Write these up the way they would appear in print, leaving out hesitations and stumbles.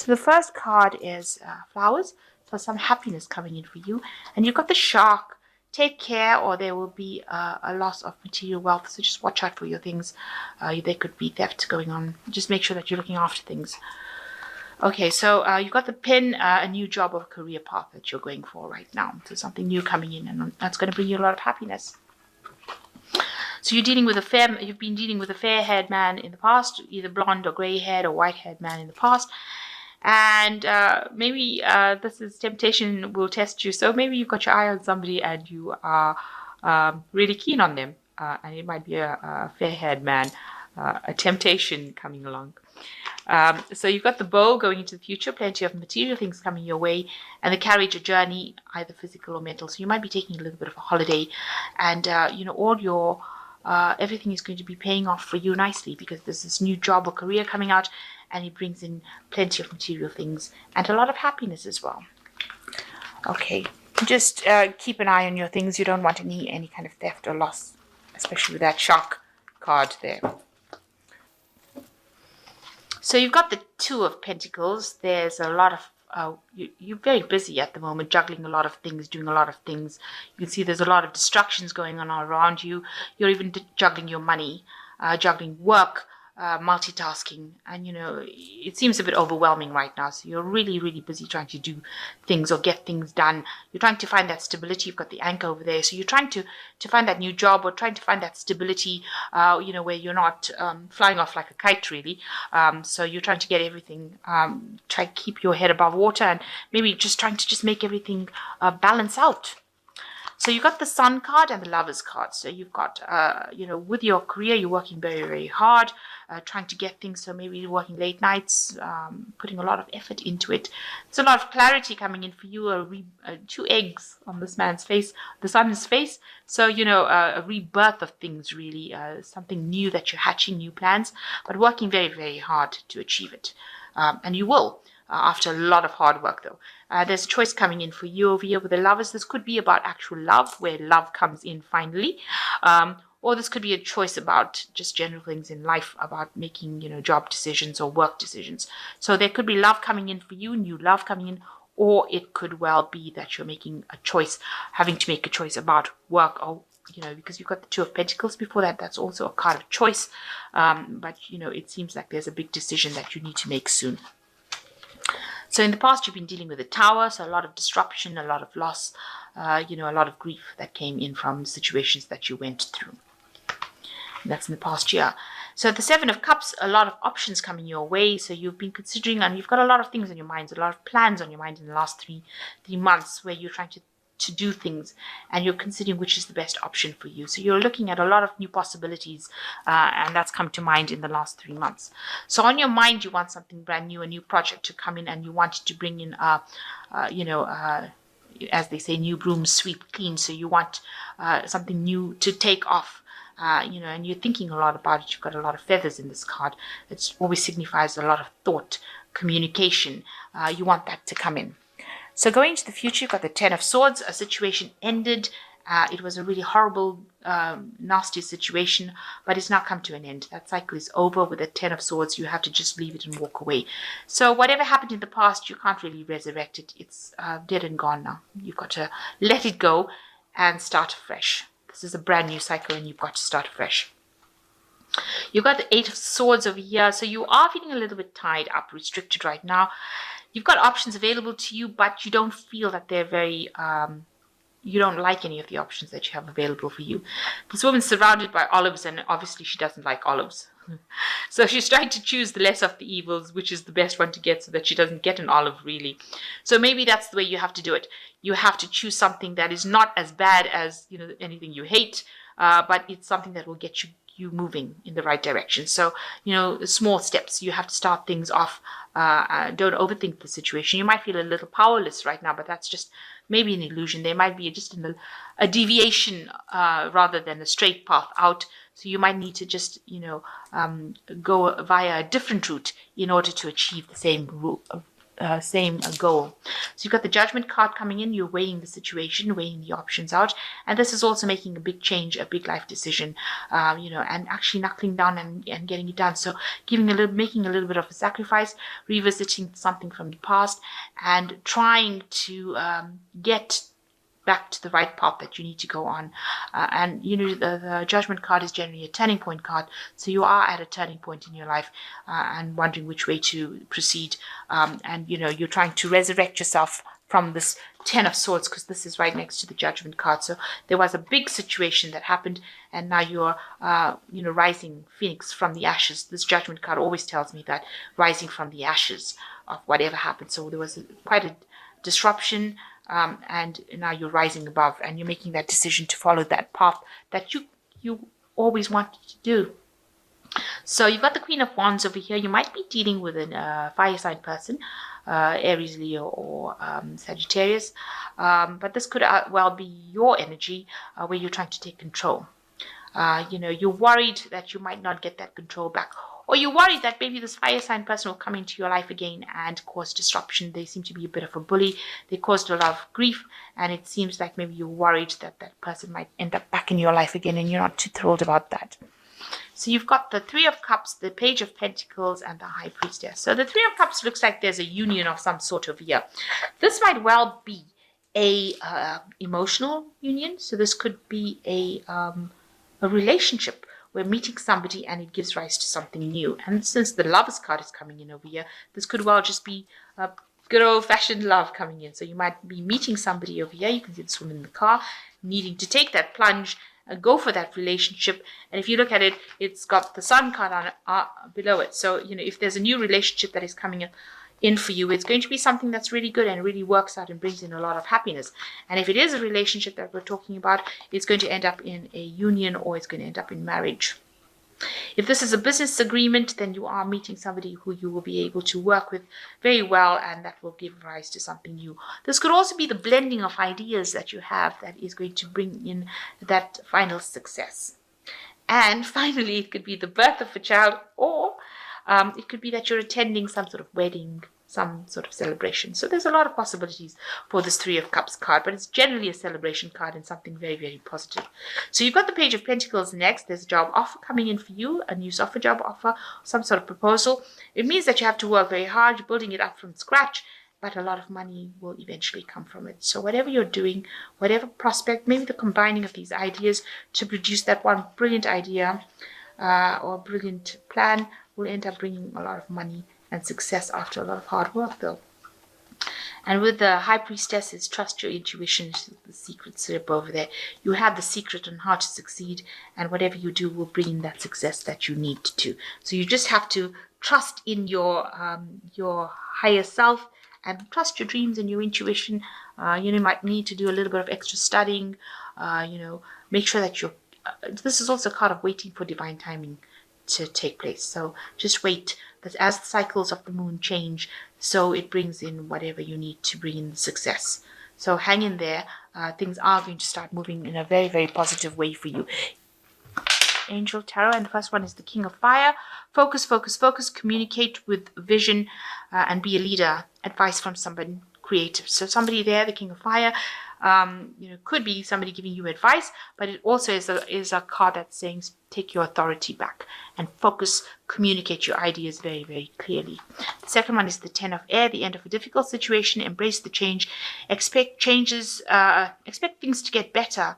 So the first card is flowers. So some happiness coming in for you. And you've got the shark. Take care, or there will be a loss of material wealth. So just watch out for your things. There could be theft going on. Just make sure that you're looking after things. Okay, so you've got the pen, a new job or career path that you're going for right now. So something new coming in, and that's going to bring you a lot of happiness. So you've been dealing with a fair-haired man in the past, either blonde or grey-haired or white-haired man in the past. And maybe this is temptation will test you. So maybe you've got your eye on somebody and you are really keen on them. And it might be a fair-haired man, a temptation coming along. So you've got the bow going into the future, plenty of material things coming your way, and the carriage, a journey, either physical or mental. So you might be taking a little bit of a holiday, and all your everything is going to be paying off for you nicely, because there's this new job or career coming out, and it brings in plenty of material things and a lot of happiness as well. Okay, just keep an eye on your things. You don't want any kind of theft or loss, especially with that shark card there. So you've got the Two of Pentacles. There's a lot of, you're very busy at the moment, juggling a lot of things, doing a lot of things. You can see there's a lot of distractions going on around you. You're even juggling your money, juggling work, multitasking. And, it seems a bit overwhelming right now. So you're really, really busy trying to do things or get things done. You're trying to find that stability. You've got the anchor over there. So you're trying to find that new job, or trying to find that stability, where you're not flying off like a kite, really. So you're trying to get everything, try to keep your head above water, and maybe just trying to make everything balance out. So you've got the Sun card and the Lovers card. So you've got, with your career, you're working very, very hard, trying to get things. So maybe you're working late nights, putting a lot of effort into it. There's a lot of clarity coming in for you, two eggs on this man's face, the Sun's face. So, a rebirth of things, really, something new that you're hatching, new plans, but working very, very hard to achieve it. And you will. After a lot of hard work, though. There's a choice coming in for you over here with the Lovers. This could be about actual love, where love comes in finally. Or this could be a choice about just general things in life, about making, job decisions or work decisions. So there could be love coming in for you, new love coming in, or it could well be that you're making a choice, having to make a choice about work, or because you've got the Two of Pentacles before that. That's also a card of choice. But, it seems like there's a big decision that you need to make soon. So in the past, you've been dealing with the Tower, so a lot of disruption, a lot of loss, a lot of grief that came in from situations that you went through. And that's in the past year. So the Seven of Cups, a lot of options coming your way. So you've been considering, and you've got a lot of things on your mind, a lot of plans on your mind in the last three months, where you're trying to do things, and you're considering which is the best option for you. So you're looking at a lot of new possibilities, and that's come to mind in the last 3 months. So on your mind, you want something brand new, a new project to come in, and you want to bring in, as they say, new brooms sweep clean. So you want something new to take off. And you're thinking a lot about it. You've got a lot of feathers in this card. It always signifies a lot of thought, communication. You want that to come in. So going into the future, you've got the Ten of Swords. A situation ended. It was a really horrible, nasty situation, but it's now come to an end. That cycle is over. With the Ten of Swords, you have to just leave it and walk away. So whatever happened in the past, you can't really resurrect it. It's dead and gone now. You've got to let it go and start afresh. This is a brand new cycle, and you've got to start afresh. You've got the Eight of Swords over here. So you are feeling a little bit tied up, restricted right now. You've got options available to you, but you don't feel that they're very, you don't like any of the options that you have available for you. This woman's surrounded by olives, and obviously she doesn't like olives. So she's trying to choose the less of the evils, which is the best one to get, so that she doesn't get an olive, really. So maybe that's the way you have to do it. You have to choose something that is not as bad as, anything you hate, but it's something that will get you moving in the right direction. So, small steps. You have to start things off. Don't overthink the situation. You might feel a little powerless right now, but that's just maybe an illusion. There might be just a deviation rather than a straight path out. So you might need to just, go via a different route in order to achieve the same same goal. So you've got the Judgment card coming in. You're weighing the situation, weighing the options out, and this is also making a big change, a big life decision, and actually knuckling down and getting it done. So making a little bit of a sacrifice, revisiting something from the past, and trying to get back to the right path that you need to go on. The Judgment card is generally a turning point card. So you are at a turning point in your life and wondering which way to proceed. You're trying to resurrect yourself from this Ten of Swords, because this is right next to the Judgment card. So there was a big situation that happened, and now you're, rising phoenix from the ashes. This Judgment card always tells me that, rising from the ashes of whatever happened. So there was quite a disruption, and now you're rising above, and you're making that decision to follow that path that you always wanted to do. So you've got the Queen of Wands over here. You might be dealing with a fire sign person, Aries, Leo, or Sagittarius, but this could well be your energy where you're trying to take control. You're worried that you might not get that control back, or you're worried that maybe this fire sign person will come into your life again and cause disruption. They seem to be a bit of a bully. They caused a lot of grief, and it seems like maybe you're worried that that person might end up back in your life again, and you're not too thrilled about that. So you've got the Three of Cups, the Page of Pentacles, and the High Priestess. So the Three of Cups looks like there's a union of some sort over here. This might well be a emotional union. So this could be a relationship. We're meeting somebody and it gives rise to something new. And since the Lovers card is coming in over here, this could well just be a good old-fashioned love coming in. So you might be meeting somebody over here. You can see this one in the car, needing to take that plunge and go for that relationship. And if you look at it, it's got the Sun card on below it. So, if there's a new relationship that is coming in for you, it's going to be something that's really good and really works out and brings in a lot of happiness. And if it is a relationship that we're talking about, it's going to end up in a union, or it's going to end up in marriage. If this is a business agreement, then you are meeting somebody who you will be able to work with very well, and that will give rise to something new. This could also be the blending of ideas that you have that is going to bring in that final success. And finally, it could be the birth of a child, or it could be that you're attending some sort of wedding, some sort of celebration. So there's a lot of possibilities for this Three of Cups card, but it's generally a celebration card and something very, very positive. So you've got the Page of Pentacles next. There's a job offer coming in for you, a new software job offer, some sort of proposal. It means that you have to work very hard, you're building it up from scratch, but a lot of money will eventually come from it. So whatever you're doing, whatever prospect, maybe the combining of these ideas to produce that one brilliant idea or brilliant plan will end up bringing a lot of money and success after a lot of hard work, though. And with the High Priestesses, trust your intuition, the secret slip over there. You have the secret on how to succeed, and whatever you do will bring that success that you need to. So you just have to trust in your higher self and trust your dreams and your intuition. You might need to do a little bit of extra studying. Make sure that you're. This is also a card of waiting for divine timing to take place. So just wait. That as the cycles of the moon change, so it brings in whatever you need to bring in the success. So hang in there. Things are going to start moving in a very, very positive way for you. Angel Tarot, and the first one is the King of Fire. Focus, focus, focus. Communicate with vision and be a leader. Advice from somebody creative. So somebody there, the King of Fire, could be somebody giving you advice, but it also is a card that's saying take your authority back and focus, communicate your ideas very, very clearly. The second one is the Ten of Air, the end of a difficult situation. Embrace the change. Expect changes. Expect things to get better,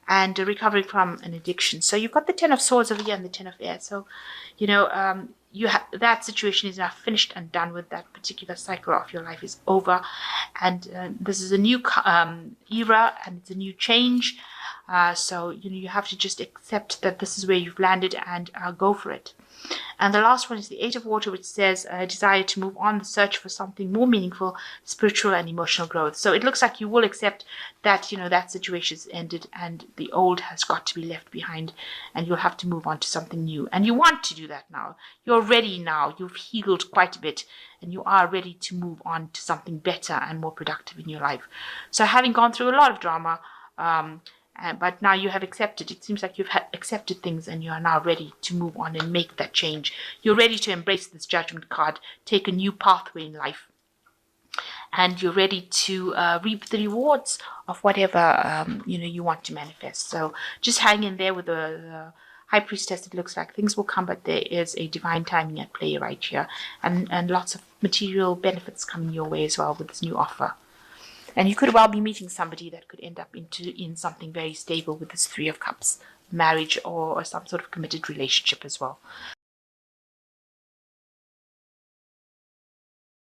and recovering from an addiction. So you've got the Ten of Swords over here and the Ten of Air. So, that situation is now finished and done with. That particular cycle of your life is over, and this is a new era, and it's a new change. So you have to just accept that this is where you've landed and go for it. And the last one is the Eight of Water, which says a desire to move on, the search for something more meaningful, spiritual and emotional growth. So it looks like you will accept that, that situation's ended and the old has got to be left behind, and you'll have to move on to something new. And you want to do that now. You're ready now. You've healed quite a bit, and you are ready to move on to something better and more productive in your life. So having gone through a lot of drama, but now you have accepted. It seems like you've accepted things and you are now ready to move on and make that change. You're ready to embrace this Judgment card, take a new pathway in life. and you're ready to reap the rewards of whatever you want to manifest. So just hang in there with the High Priestess. It looks like things will come, but there is a divine timing at play right here, and lots of material benefits coming your way as well with this new offer. And you could well be meeting somebody that could end up in something very stable with this Three of Cups, marriage or some sort of committed relationship as well.